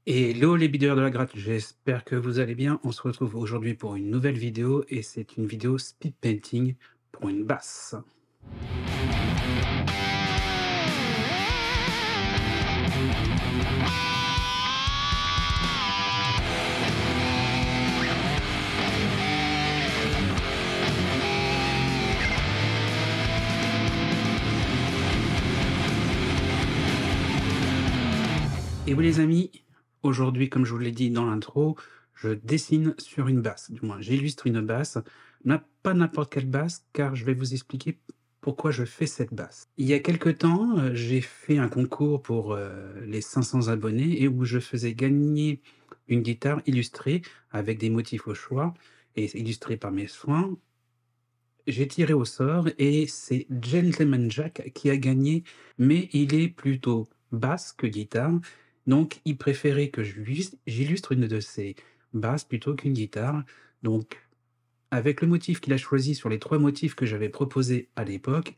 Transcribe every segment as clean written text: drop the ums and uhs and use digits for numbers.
Hello les bideurs de la gratte, j'espère que vous allez bien. On se retrouve aujourd'hui pour une nouvelle vidéo et c'est une vidéo speed painting pour une basse. Et oui les amis, aujourd'hui comme je vous l'ai dit dans l'intro, je dessine sur une basse, du moins j'illustre une basse, pas n'importe quelle basse car je vais vous expliquer pourquoi je fais cette basse. Il y a quelque temps, j'ai fait un concours pour les 500 abonnés et où je faisais gagner une guitare illustrée avec des motifs au choix et illustrée par mes soins. J'ai tiré au sort et c'est Gentleman Jack qui a gagné, mais il est plutôt basse que guitare, donc il préférait que j'illustre une de ses basses plutôt qu'une guitare. Donc avec le motif qu'il a choisi sur les 3 motifs que j'avais proposés à l'époque,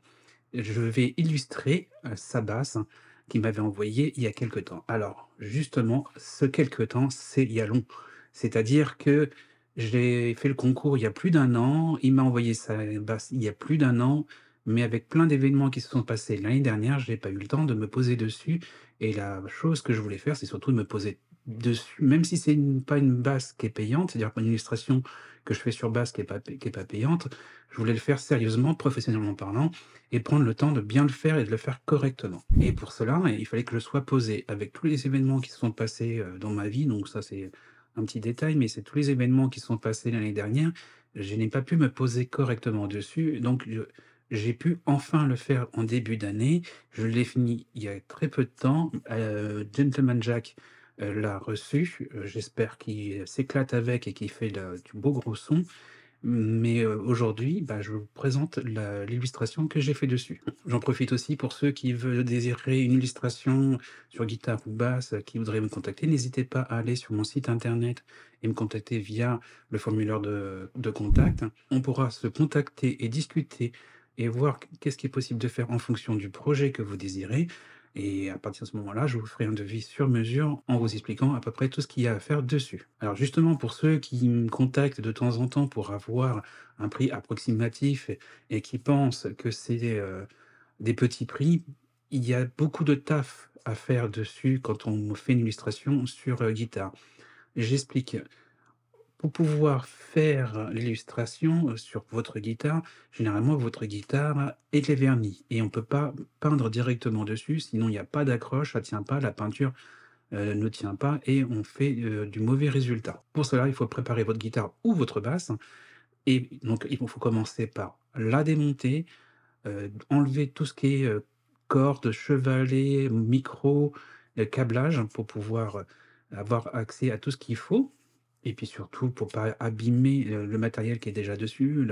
je vais illustrer, sa basse qu'il m'avait envoyée il y a quelque temps. Alors justement, ce quelque temps, c'est il y a long. C'est-à-dire que j'ai fait le concours il y a plus d'un an, il m'a envoyé sa basse il y a plus d'un an, mais avec plein d'événements qui se sont passés l'année dernière, j'ai pas eu le temps de me poser dessus et la chose que je voulais faire, c'est surtout de me poser dessus, même si c'est pas une basse qui est payante, c'est-à-dire pas une illustration que je fais sur basse qui est pas payante, je voulais le faire sérieusement, professionnellement parlant et prendre le temps de bien le faire et de le faire correctement. Et pour cela, il fallait que je sois posé avec tous les événements qui se sont passés, dans ma vie, donc ça c'est un petit détail, mais c'est tous les événements qui se sont passés l'année dernière. Je n'ai pas pu me poser correctement dessus, donc j'ai pu enfin le faire en début d'année. Je l'ai fini il y a très peu de temps. Gentleman Jack, l'a reçu. J'espère qu'il s'éclate avec et qu'il fait du beau gros son. Mais, aujourd'hui, bah, je vous présente l'illustration que j'ai fait dessus. J'en profite aussi pour ceux qui veulent désirer une illustration sur guitare ou basse, qui voudraient me contacter. N'hésitez pas à aller sur mon site internet et me contacter via le formulaire de contact. On pourra se contacter et discuter et voir qu'est-ce qui est possible de faire en fonction du projet que vous désirez et à partir de ce moment-là, je vous ferai un devis sur mesure en vous expliquant à peu près tout ce qu'il y a à faire dessus. Alors justement, pour ceux qui me contactent de temps en temps pour avoir un prix approximatif et qui pensent que c'est, des petits prix, il y a beaucoup de taf à faire dessus quand on fait une illustration sur, guitare. J'explique. Pour pouvoir faire l'illustration, sur votre guitare, généralement votre guitare est les vernis et on peut pas peindre directement dessus, sinon il y a pas d'accroche, ça tient pas, la peinture, ne tient pas et on fait, du mauvais résultat. Pour cela, il faut préparer votre guitare ou votre basse et donc il faut commencer par la démonter, enlever tout ce qui est, cordes, chevalet, micro, câblage pour pouvoir, avoir accès à tout ce qu'il faut et puis surtout pour pas abîmer, le matériel qui est déjà dessus,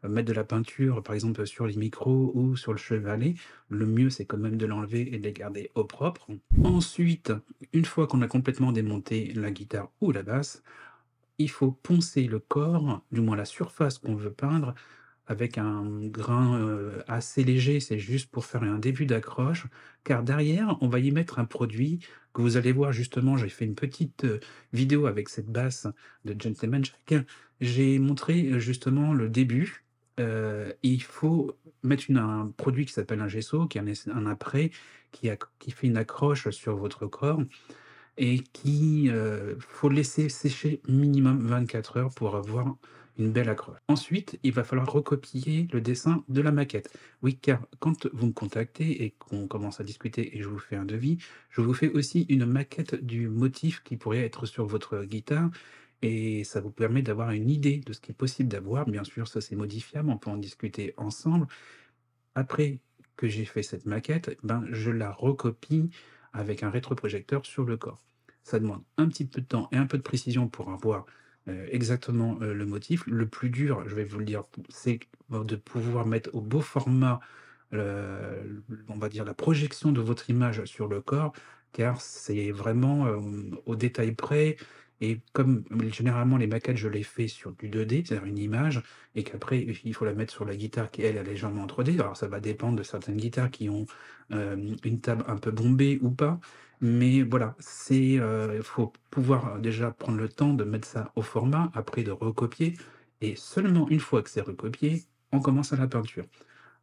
mettre de la peinture, par exemple, sur les micros ou sur le chevalet. Le mieux, c'est quand même de l'enlever et de les garder au propre. Ensuite, une fois qu'on a complètement démonté la guitare ou la basse, il faut poncer le corps, du moins la surface qu'on veut peindre, avec un grain, assez léger, c'est juste pour faire un début d'accroche, car derrière, on va y mettre un produit que vous allez voir justement, j'ai fait une petite, vidéo avec cette basse de Gentleman Jack. J'ai montré, justement le début, il faut mettre un produit qui s'appelle un gesso, qui est un apprêt qui fait une accroche sur votre corps et faut laisser sécher minimum 24 heures pour avoir une belle accroche. Ensuite, il va falloir recopier le dessin de la maquette. Oui, car quand vous me contactez et qu'on commence à discuter et je vous fais un devis, je vous fais aussi une maquette du motif qui pourrait être sur votre guitare et ça vous permet d'avoir une idée de ce qui est possible d'avoir. Bien sûr, ça c'est modifiable, on peut en discuter ensemble. Après que j'ai fait cette maquette, ben, je la recopie avec un rétroprojecteur sur le corps. Ça demande un petit peu de temps et un peu de précision pour avoir, exactement, le motif. Le plus dur, je vais vous le dire, c'est de pouvoir mettre au beau format, on va dire la projection de votre image sur le corps, car c'est vraiment, au détail près et comme généralement les maquettes, je les fais sur du 2D, c'est-à-dire une image et qu'après il faut la mettre sur la guitare qui elle est légèrement en 3D. Alors ça va dépendre de certaines guitares qui ont, une table un peu bombée ou pas, mais voilà, il faut pouvoir, déjà prendre le temps de mettre ça au format, après de recopier et seulement une fois que c'est recopié, on commence à la peinture.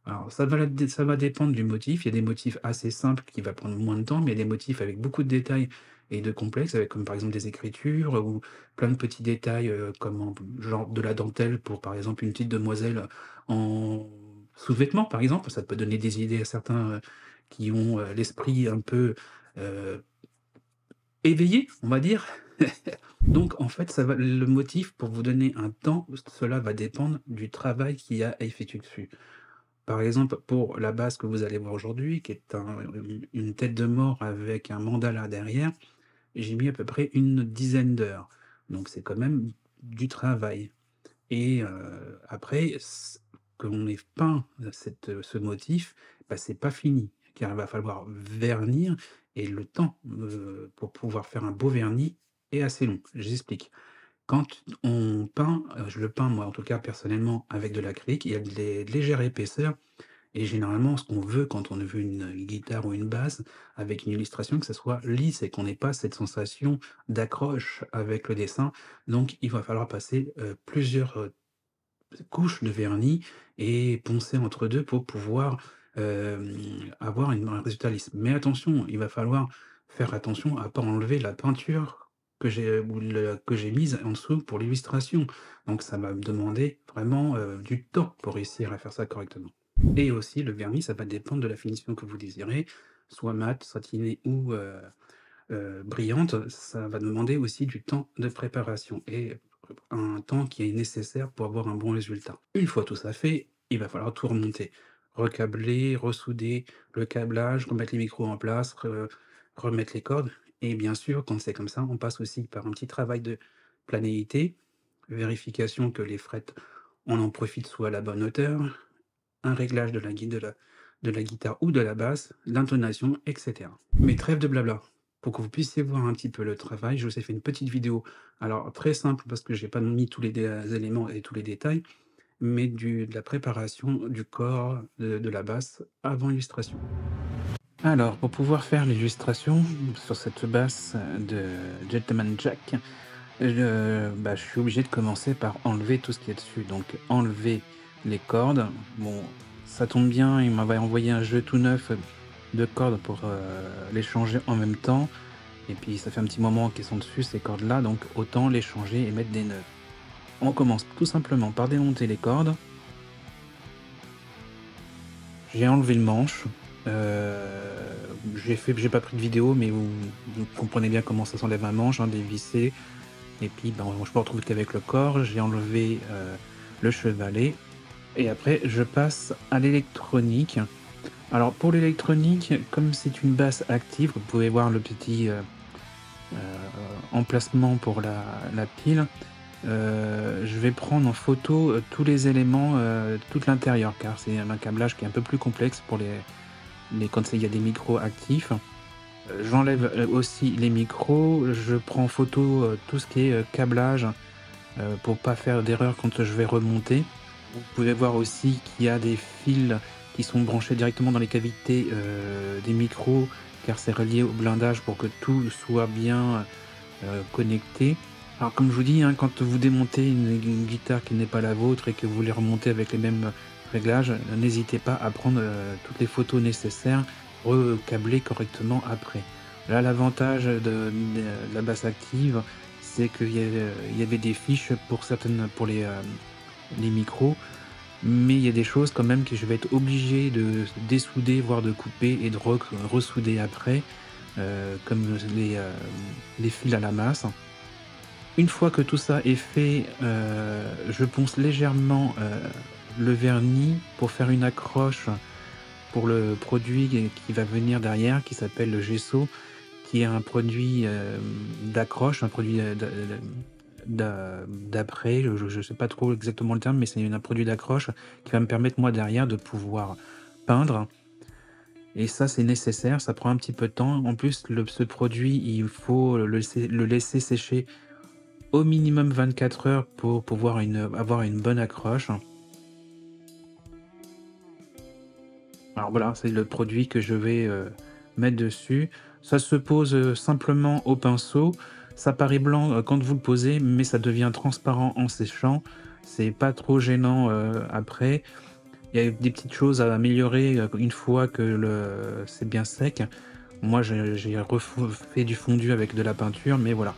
Alors ça va dépendre du motif. Il y a des motifs assez simples qui va prendre moins de temps, mais il y a des motifs avec beaucoup de détails et de complexes, avec comme par exemple des écritures ou plein de petits détails, comme genre de la dentelle pour par exemple une petite demoiselle en sous-vêtements par exemple. Ça peut donner des idées à certains, qui ont, l'esprit un peu, heu, éveillé, on va dire. Donc en fait, ça va le motif pour vous donner un temps, cela va dépendre du travail qu'il y a à effectuer dessus. Par exemple, pour la base que vous allez voir aujourd'hui, qui est une tête de mort avec un mandala derrière, j'ai mis à peu près une dizaine d'heures. Donc c'est quand même du travail et après qu'on ait peint ce motif, bah, c'est pas fini, car il va falloir vernir et le temps, pour pouvoir faire un beau vernis est assez long. J'explique. Quand on peint, je le peins moi en tout cas personnellement avec de l'acrylique, il y a de légères épaisseurs et généralement, ce qu'on veut quand on veut une guitare ou une basse avec une illustration, que ça soit lisse et qu'on n'ait pas cette sensation d'accroche avec le dessin. Donc il va falloir passer, plusieurs, couches de vernis et poncer entre 2 pour pouvoir, avoir un résultat lisse. Mais attention, il va falloir faire attention à pas enlever la peinture que j'ai mise en dessous pour l'illustration. Donc ça va me demander vraiment, du temps pour réussir à faire ça correctement. Et aussi le vernis, ça va dépendre de la finition que vous désirez, soit mat, satinée ou brillante. Ça va demander aussi du temps de préparation et un temps qui est nécessaire pour avoir un bon résultat. Une fois tout ça fait, il va falloir tout remonter, recabler, ressouder le câblage, remettre les micros en place, remettre les cordes et bien sûr, quand c'est comme ça, on passe aussi par un petit travail de planéité, vérification que les frettes, on en profite soit à la bonne hauteur, un réglage de la guitare ou de la basse, l'intonation, et cetera. Mais trêve de blabla. Pour que vous puissiez voir un petit peu le travail, je vous ai fait une petite vidéo. Alors très simple parce que j'ai pas mis tous les éléments et tous les détails, mais de la préparation du corps de la basse avant l'illustration. Alors, pour pouvoir faire l'illustration sur cette basse de Gentleman Jack, je suis obligé de commencer par enlever tout ce qu'il y a dessus. Donc enlever les cordes. Bon, ça tombe bien, il m'avait envoyé un jeu tout neuf de cordes pour les changer en même temps. Et puis ça fait un petit moment qu'ils sont dessus ces cordes-là, donc autant les changer et mettre des neuves. On commence tout simplement par démonter les cordes. J'ai enlevé le manche. J'ai pas pris de vidéo, mais vous comprenez bien comment ça s'enlève un manche, hein, dévissé. Et puis ben, je me retrouve qu'avec le corps, j'ai enlevé le chevalet. Et après, je passe à l'électronique. Alors pour l'électronique, comme c'est une basse active, vous pouvez voir le petit emplacement pour la pile. Je vais prendre en photo tous les éléments, tout l'intérieur, car c'est un câblage qui est un peu plus complexe pour quand il y a des micros actifs. J'enlève aussi les micros, je prends en photo tout ce qui est câblage pour pas faire d'erreur quand je vais remonter. Vous pouvez voir aussi qu'il y a des fils qui sont branchés directement dans les cavités des micros, car c'est relié au blindage pour que tout soit bien connecté. Alors comme je vous dis, hein, quand vous démontez une guitare qui n'est pas la vôtre et que vous voulez remonter avec les mêmes réglages, n'hésitez pas à prendre toutes les photos nécessaires, recabler correctement après. Là, l'avantage de la basse active, c'est qu'il y avait des fiches pour les micros, mais il y a des choses quand même que je vais être obligé de dessouder, voire de couper et de ressouder après, comme les fils à la masse. Une fois que tout ça est fait, je ponce légèrement le vernis pour faire une accroche pour le produit qui va venir derrière, qui s'appelle le gesso, qui est un produit d'accroche, un produit d'après, je sais pas trop exactement le terme, mais c'est un produit d'accroche qui va me permettre moi derrière de pouvoir peindre. Et ça, c'est nécessaire, ça prend un petit peu de temps. En plus, ce produit, il faut le laisser sécher au minimum 24 heures pour pouvoir avoir une bonne accroche. Alors voilà, c'est le produit que je vais, mettre dessus. Ça se pose, simplement au pinceau. Ça paraît blanc, quand vous le posez, mais ça devient transparent en séchant. C'est pas trop gênant, après. Il y a des petites choses à améliorer, une fois que c'est bien sec. Moi, j'ai fait du fondu avec de la peinture, mais voilà.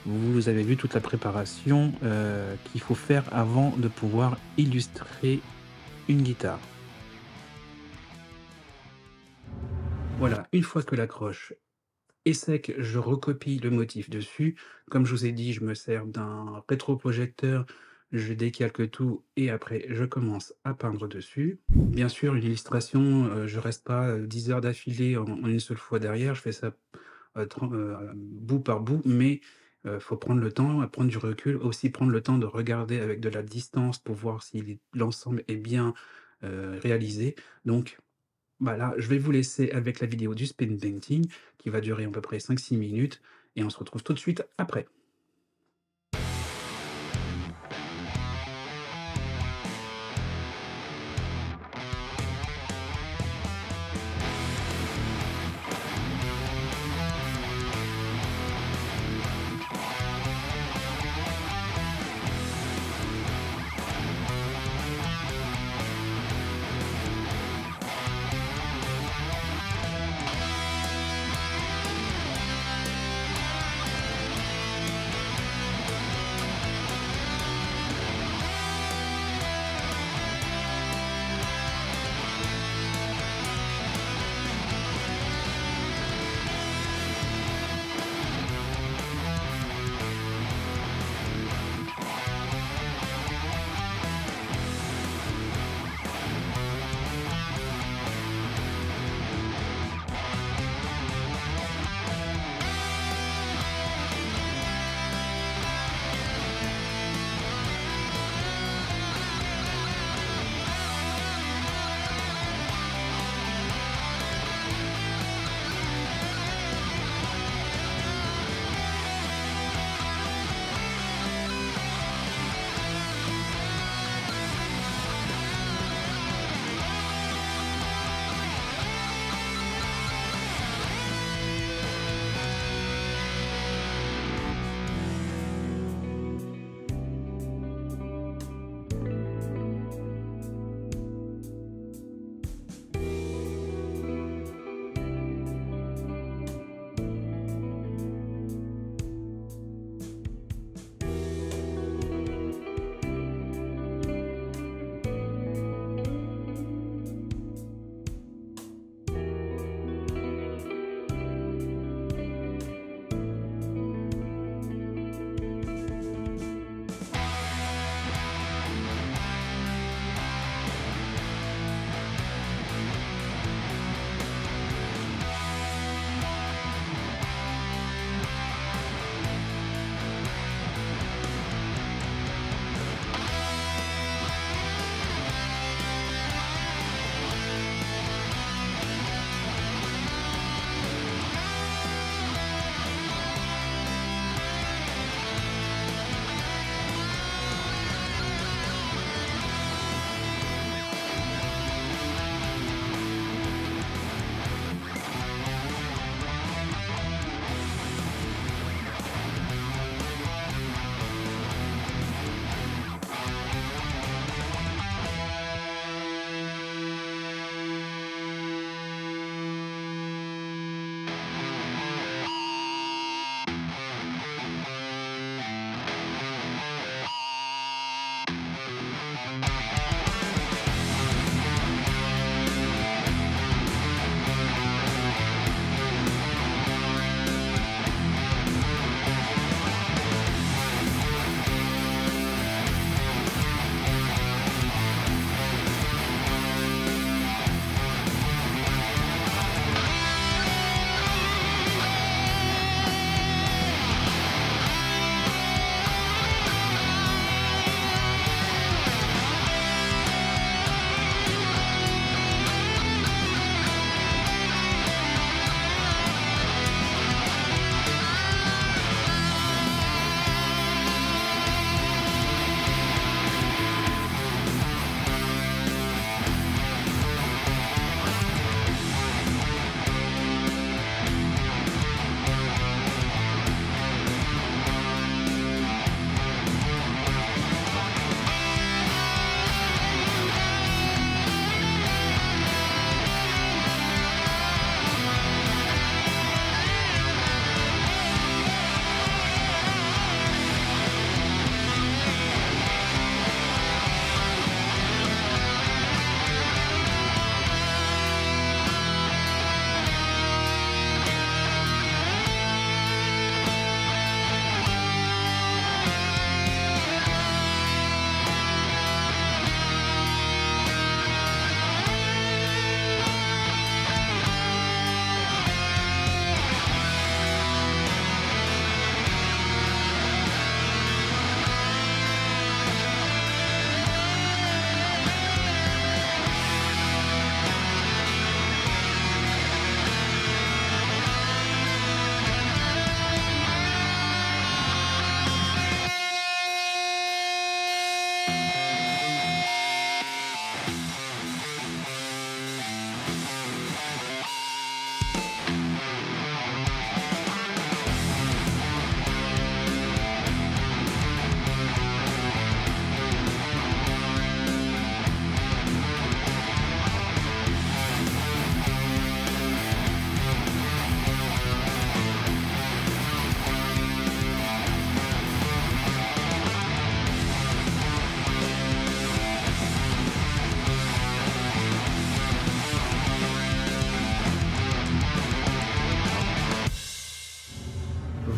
Vous avez vu toute la préparation, qu'il faut faire avant de pouvoir illustrer une guitare. Voilà, une fois que l'accroche est sec, je recopie le motif dessus. Comme je vous ai dit, je me sers d'un rétroprojecteur, je décalque tout et après je commence à peindre dessus. Bien sûr, une illustration, je reste pas, 10 heures d'affilée en une seule fois derrière, je fais ça, bout par bout, mais faut prendre le temps, prendre du recul, aussi prendre le temps de regarder avec de la distance pour voir si l'ensemble est bien, réalisé. Donc bah là, je vais vous laisser avec la vidéo du spin painting qui va durer à peu près 5-6 minutes et on se retrouve tout de suite après.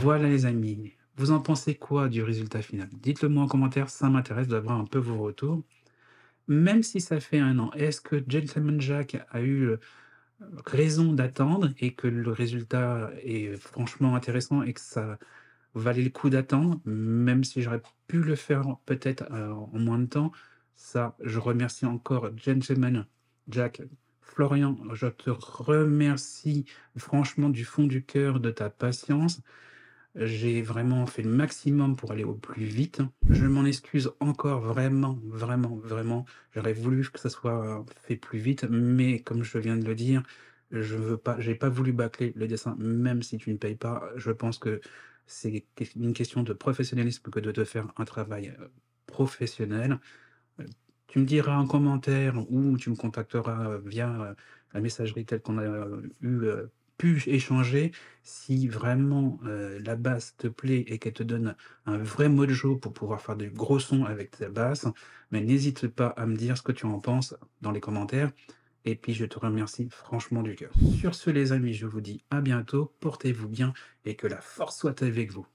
Voilà les amis, vous en pensez quoi du résultat final? Dites-le moi en commentaire, ça m'intéresse d'avoir un peu vos retours. Même si ça fait 1 an, est-ce que Gentleman Jack a eu, raison d'attendre et que le résultat est franchement intéressant et que ça valait le coup d'attendre, même si j'aurais pu le faire peut-être, en moins de temps? Ça, je remercie encore Gentleman Jack. Florian, je te remercie franchement du fond du cœur de ta patience. J'ai vraiment fait le maximum pour aller au plus vite. Je m'en excuse encore vraiment, vraiment, vraiment. J'aurais voulu que ça soit fait plus vite, mais comme je viens de le dire, je veux pas j'ai pas voulu bâcler le dessin, même si tu ne payes pas. Je pense que c'est une question de professionnalisme que de te faire un travail, professionnel. Heu, Tu me diras en commentaire ou tu me contacteras, via, la messagerie telle qu'on a, pu échanger. Si vraiment, la basse te plaît et qu'elle te donne un vrai mojo pour pouvoir faire des gros sons avec ta basse, mais n'hésite pas à me dire ce que tu en penses dans les commentaires et puis je te remercie franchement du cœur. Sur ce les amis, je vous dis à bientôt, portez-vous bien et que la force soit avec vous.